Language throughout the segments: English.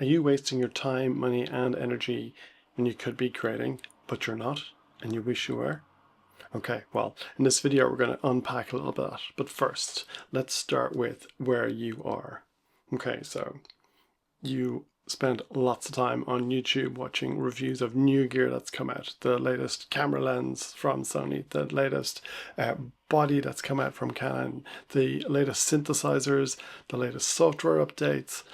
Are you wasting your time, money, and energy when you could be creating, but you're not, and you wish you were? Okay, well, in this video, we're going to unpack a little bit, but first, let's start with where you are. Okay, so you spend lots of time on YouTube watching reviews of new gear that's come out, the latest camera lens from Sony, the latest body that's come out from Canon, the latest synthesizers, the latest software updates,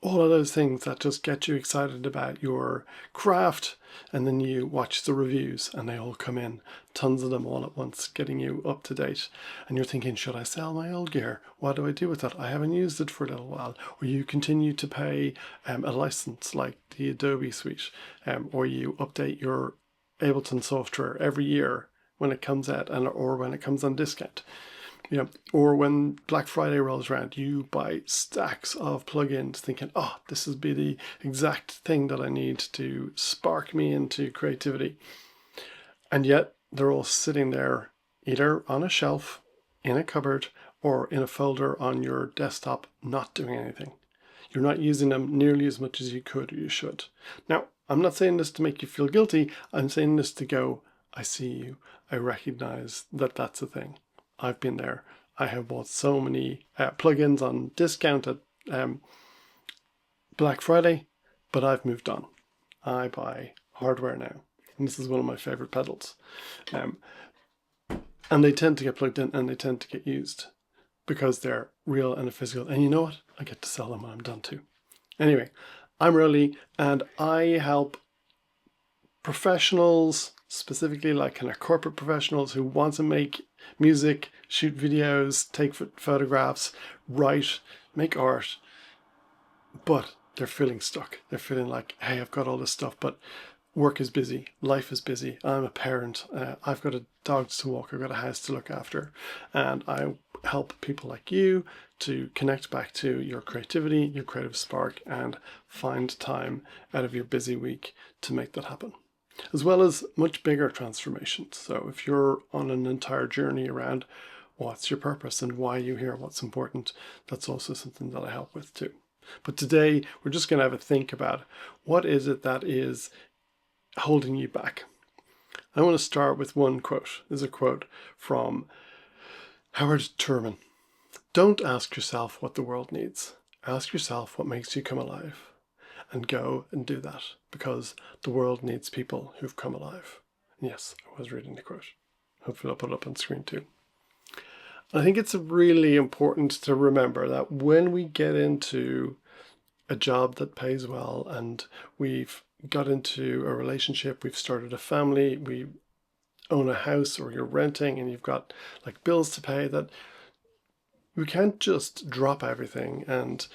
all of those things that just get you excited about your craft. And then you watch the reviews and they all come in, tons of them all at once, getting you up to date. And you're thinking, should I sell my old gear? What do I do with it? I haven't used it for a little while. Or you continue to pay a license like the Adobe suite, or you update your Ableton software every year when it comes out, or when it comes on discount. Or when Black Friday rolls around, you buy stacks of plugins thinking, oh, this will be the exact thing that I need to spark me into creativity. And yet they're all sitting there either on a shelf, in a cupboard, or in a folder on your desktop, not doing anything. You're not using them nearly as much as you could or you should. Now, I'm not saying this to make you feel guilty. I'm saying this to go, I see you. I recognize that that's a thing. I've been there. I have bought so many plugins on discount at Black Friday, but I've moved on. I buy hardware now. And this is one of my favorite pedals. And they tend to get plugged in and they tend to get used because they're real and physical. And you know what? I get to sell them when I'm done too. Anyway, I'm Rolly and I help professionals, specifically like kind of corporate professionals who want to make music, shoot videos, take photographs, write, make art, but they're feeling stuck. They're feeling like, hey, I've got all this stuff, but work is busy, life is busy, I'm a parent, I've got a dog to walk, I've got a house to look after, and I help people like you to connect back to your creativity, your creative spark, and find time out of your busy week to make that happen. As well as much bigger transformations. So if you're on an entire journey around what's your purpose and why you're here, what's important, that's also something that I help with too. But today we're just going to have a think about what is it that is holding you back. I want to start with one quote. There's a quote from Howard Thurman. Don't ask yourself what the world needs. Ask yourself what makes you come alive. And go and do that, because the world needs people who've come alive. And yes, I was reading the quote. Hopefully I'll put it up on screen too. I think it's really important to remember that when we get into a job that pays well and we've got into a relationship, we've started a family, we own a house or you're renting and you've got like bills to pay, that we can't just drop everything and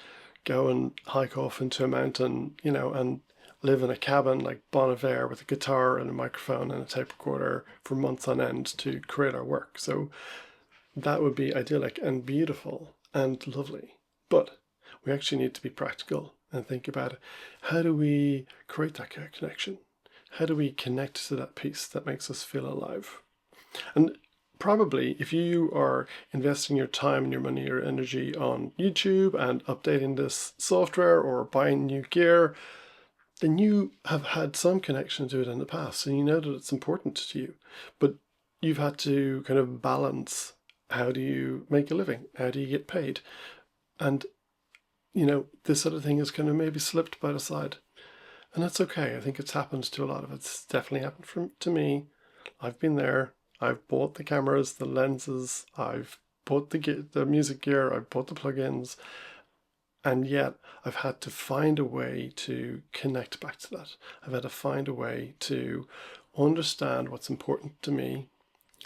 go and hike off into a mountain, and live in a cabin like Bon Iver with a guitar and a microphone and a tape recorder for months on end to create our work. So that would be idyllic and beautiful and lovely. But we actually need to be practical and think about how do we create that connection? How do we connect to that piece that makes us feel alive? And probably if you are investing your time and your money or energy on YouTube and updating this software or buying new gear, then you have had some connection to it in the past and you know that it's important to you. But you've had to kind of balance, how do you make a living? How do you get paid? And, this sort of thing has kind of maybe slipped by the side. And that's okay. I think it's happened to a lot of it. It's definitely happened to me. I've been there. I've bought the cameras, the lenses, I've bought the music gear, I've bought the plugins, and yet I've had to find a way to connect back to that. I've had to find a way to understand what's important to me,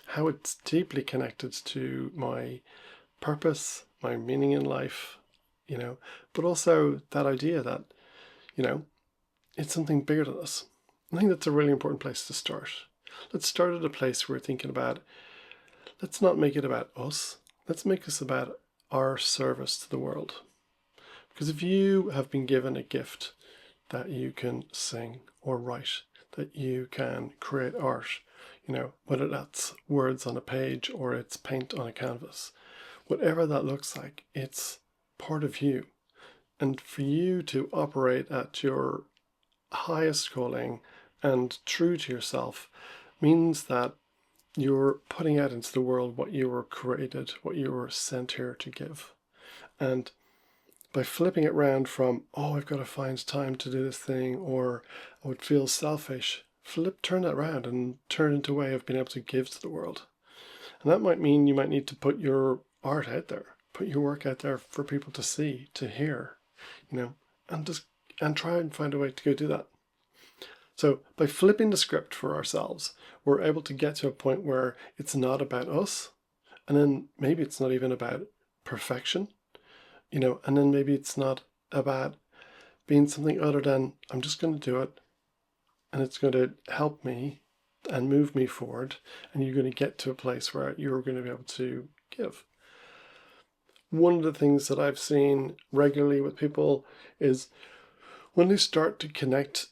how it's deeply connected to my purpose, my meaning in life, but also that idea that, it's something bigger than us. I think that's a really important place to start. Let's start at a place where we're thinking about, let's not make it about us. Let's make this about our service to the world. Because if you have been given a gift that you can sing or write, that you can create art, whether that's words on a page or it's paint on a canvas, whatever that looks like, it's part of you. And for you to operate at your highest calling and true to yourself means that you're putting out into the world what you were created, what you were sent here to give. And by flipping it round from, oh, I've got to find time to do this thing, or oh, it feels selfish, turn that around and turn it into a way of being able to give to the world. And that might mean you might need to put your art out there, put your work out there for people to see, to hear, and try and find a way to go do that. So by flipping the script for ourselves, we're able to get to a point where it's not about us, and then maybe it's not even about perfection, and then maybe it's not about being something other than I'm just going to do it, and it's going to help me and move me forward, and you're going to get to a place where you're going to be able to give. One of the things that I've seen regularly with people is when they start to connect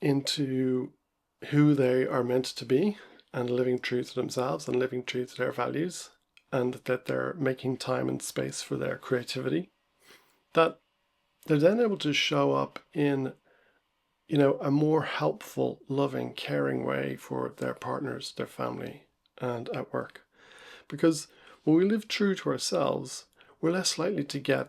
into who they are meant to be and living true to themselves and living true to their values, and that they're making time and space for their creativity, that they're then able to show up in a more helpful, loving, caring way for their partners, their family, and at work. Because when we live true to ourselves, we're less likely to get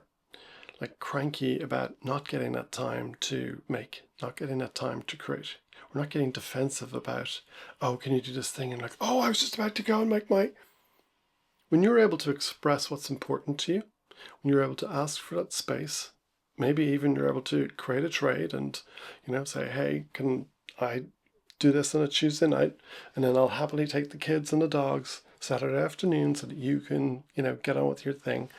cranky about not getting that time to make, not getting that time to create. We're not getting defensive about, oh, can you do this thing? And oh, I was just about to go and make my... When you're able to express what's important to you, when you're able to ask for that space, maybe even you're able to create a trade and, say, hey, can I do this on a Tuesday night? And then I'll happily take the kids and the dogs Saturday afternoon so that you can, get on with your thing.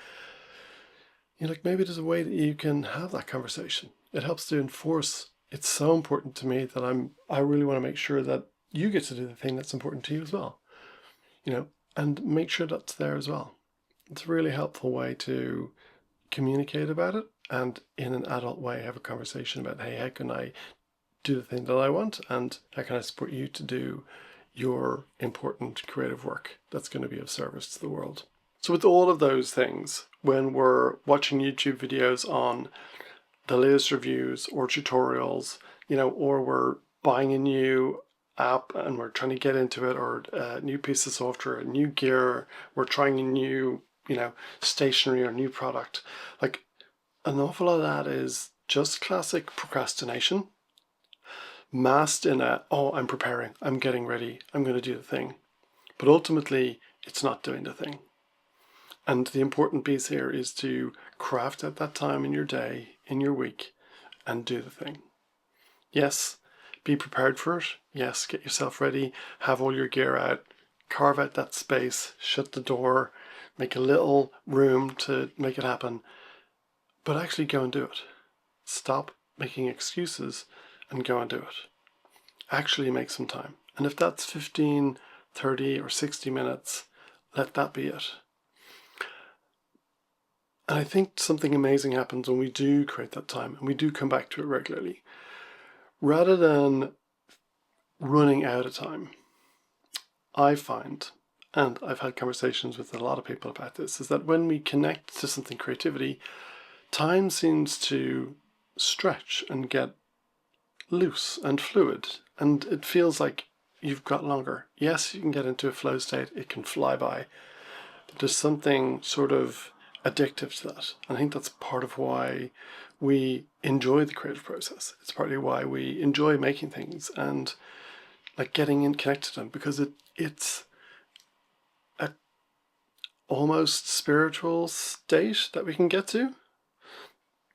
Maybe there's a way that you can have that conversation. It helps to enforce, it's so important to me that I really want to make sure that you get to do the thing that's important to you as well, and make sure that's there as well. It's a really helpful way to communicate about it and in an adult way have a conversation about, hey, how can I do the thing that I want, and how can I support you to do your important creative work that's going to be of service to the world. So with all of those things, when we're watching YouTube videos on the latest reviews or tutorials, or we're buying a new app and we're trying to get into it, or a new piece of software, a new gear, we're trying a new, stationery or new product, an awful lot of that is just classic procrastination, masked in I'm preparing, I'm getting ready, I'm going to do the thing. But ultimately, it's not doing the thing. And the important piece here is to craft at that time in your day, in your week, and do the thing. Yes, be prepared for it. Yes, get yourself ready, have all your gear out, carve out that space, shut the door, make a little room to make it happen, but actually go and do it. Stop making excuses and go and do it. Actually make some time. And if that's 15, 30, or 60 minutes, let that be it. And I think something amazing happens when we do create that time and we do come back to it regularly. Rather than running out of time, I find, and I've had conversations with a lot of people about this, is that when we connect to something creativity, time seems to stretch and get loose and fluid, and it feels like you've got longer. Yes, you can get into a flow state, it can fly by, but there's something sort of addictive to that. And I think that's part of why we enjoy the creative process. It's partly why we enjoy making things and getting in connected to them, because it's a almost spiritual state that we can get to,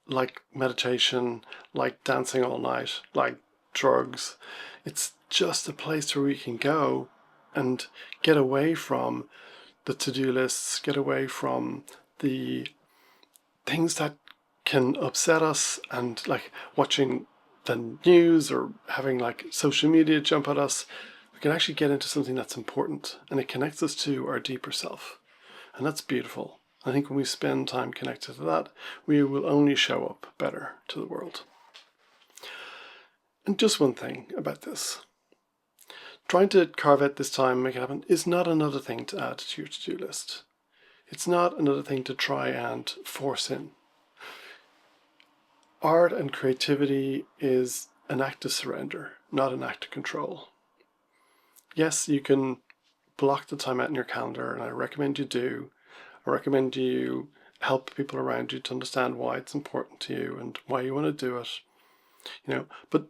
like meditation, like dancing all night, like drugs. It's just a place where we can go and get away from the to-do lists, get away from the things that can upset us, and watching the news or having social media jump at us. We can actually get into something that's important, and it connects us to our deeper self. And that's beautiful. I think when we spend time connected to that, we will only show up better to the world. And just one thing about this. Trying to carve out this time and make it happen is not another thing to add to your to-do list. It's not another thing to try and force in. art and creativity is an act of surrender, not an act of control. Yes, you can block the time out in your calendar, and I recommend you do. I recommend you help people around you to understand why it's important to you and why you want to do it. But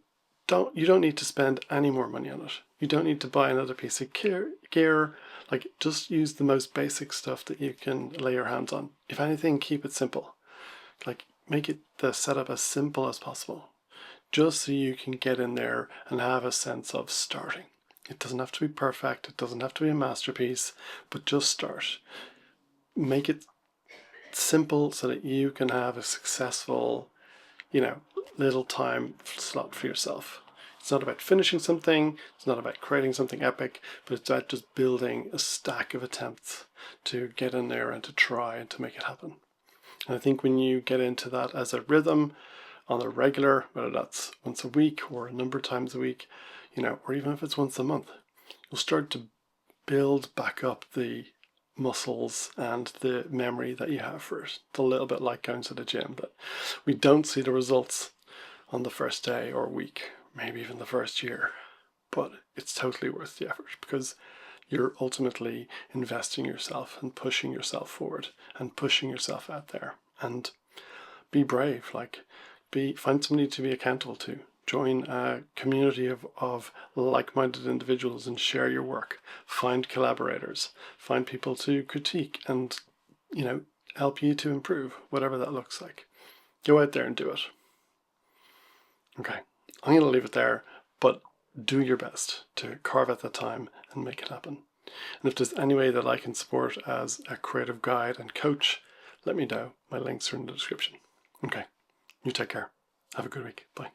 you don't need to spend any more money on it. You don't need to buy another piece of gear. Like, just use the most basic stuff that you can lay your hands on. If anything, keep it simple. Like, make the setup as simple as possible, just so you can get in there and have a sense of starting. It doesn't have to be perfect. It doesn't have to be a masterpiece, but just start. Make it simple so that you can have a successful, little time slot for yourself. It's not about finishing something. It's not about creating something epic, but it's about just building a stack of attempts to get in there and to try and to make it happen. And I think when you get into that as a rhythm on a regular, whether that's once a week or a number of times a week, or even if it's once a month, you'll start to build back up the muscles and the memory that you have for it. It's a little bit like going to the gym, but we don't see the results on the first day or week, maybe even the first year, but it's totally worth the effort because you're ultimately investing yourself and pushing yourself forward and pushing yourself out there. And be brave, find somebody to be accountable to. Join a community of like-minded individuals and share your work. Find collaborators. Find people to critique and, help you to improve, whatever that looks like. Go out there and do it. Okay, I'm going to leave it there, but do your best to carve out that time and make it happen. And if there's any way that I can support as a creative guide and coach, let me know. My links are in the description. Okay, you take care. Have a good week. Bye.